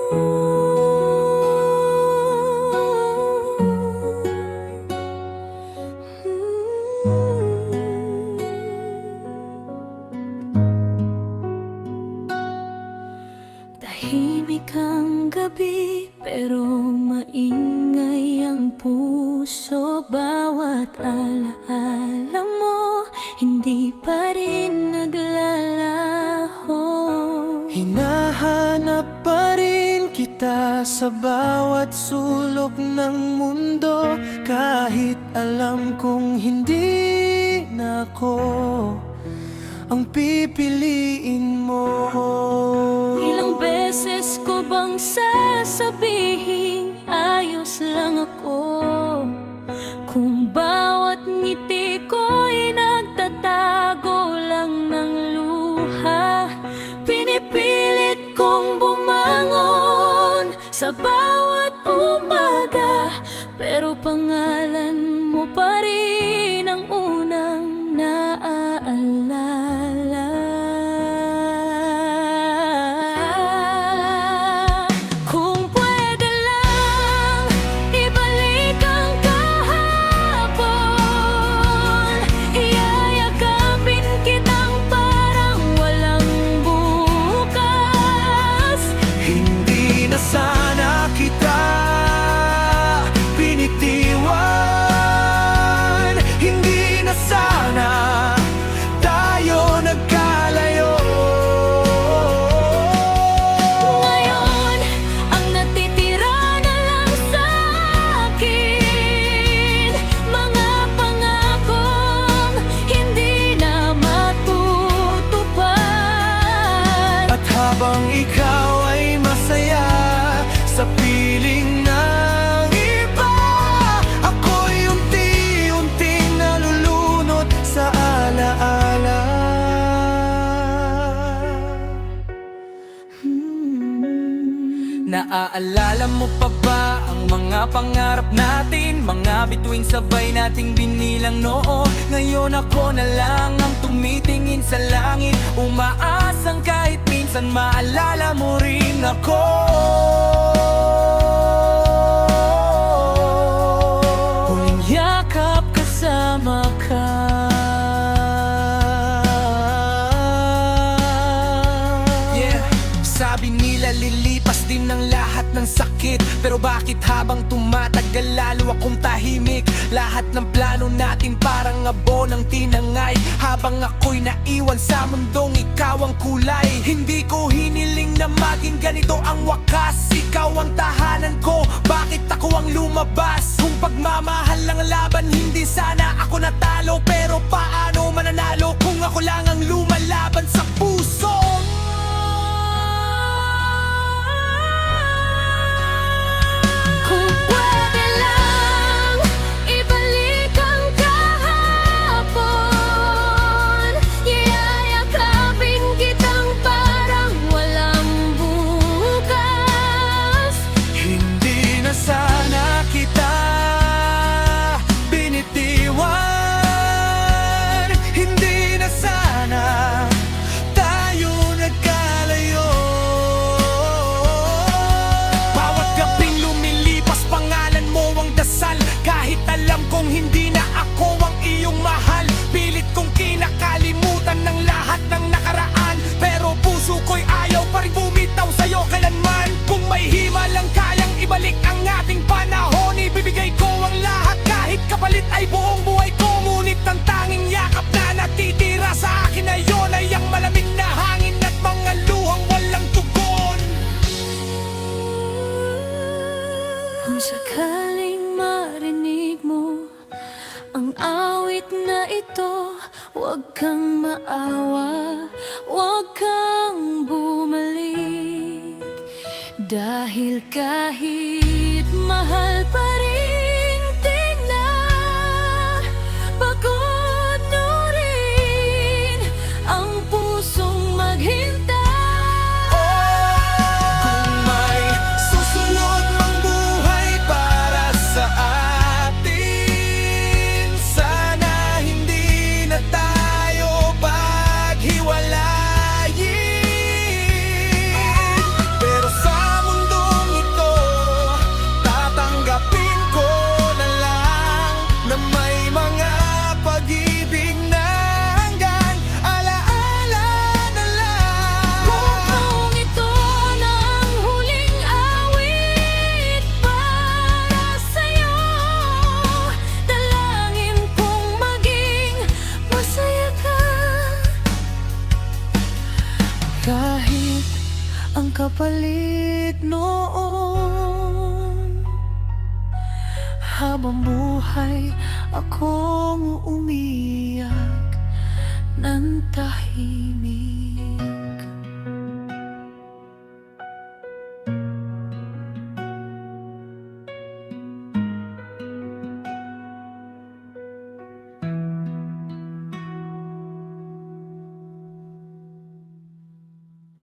Tahimik ang gabi, pero maingay ang puso. Bawat alaala mo, hindi pa rin naglalaho. Hinahanap pa rin kita sa bawat sulok ng mundo, kahit alam kong hindi na ako ang pipiliin mo. Ilang beses ko bang sasabihin ayos lang ako, kung bawat ngiti ko'y nagtatago lang ng luha. Pinipilit kong bumangon sa bawat umaga, pero pangalan mo pa rin ang unang naaalala. Kung pwede lang ibalik ang kahapon, iyayakapin kitang parang walang bukas. Hindi na sana kita binitiwan, hindi na sana tayo nagkalayo. Ngayon, ang natitira na lang sa akin, mga pangakong hindi na matutupad. At habang ikaw ay masaya sa piling ng iba, ako'y unti-unting nalulunod sa alaala. Naaalala mo pa ba ang mga pangarap natin? Mga bituing sabay nating binilang noo. Ngayon ako na lang ang tumitingin sa langit, umaasang kahit minsan maalala mo rin ako. Huling yakap kasama ka. Yeah, sabi nila lilipas din ng lahat ng sakit, pero bakit habang tumatagal lalo akong tahimik? Lahat ng plano natin parang abo ng tinangay, habang ako'y naiwan sa mundong ikaw ang kulay. Hindi ko hiniling na maging ganito ang wakas. Ikaw ang tahanan ko, bakit ako ang lumabas? Kung pagmamahal lang laban, hindi sana ako natalo. Pero paano mananalo kung ako lang ang lumalaban sa puso? Kung pwede lang ibalik ang kahapon, iyayakapin kitang parang walang bukas. Hindi na sana kita binitiwan, hindi na sana tayo nagkalayo. Bawat gabing lumilipas, pangalan mo ang dasal, kahit alam kong hindi na ako ang iyong mahal. Pilit kong kinakalimutan ng lahat ng nakaraan, pero puso ko'y ayaw pa rin bumitaw sa'yo kailanman. Kung may himalang kayang ibalik ang ating panahon, ibibigay ko ang lahat kahit kapalit ay buong buhay ko. Ngunit ang tanging yakap na natitira sa akin ngayon ay ang malamig na hangin at mga luhang walang tugon. Kung sakaling marinig mo ang awit na ito, huwag kang maawa, huwag kang bumalik. Dahil kahit mahal pa rin tingnan, pagunurin ang pusong maghintay. Kung may susunod mang buhay para sa atin, sana hindi na tayo paghiwalayin. Pero sa mundo balik noon. Habang buhay akong umiyak ng tahimik.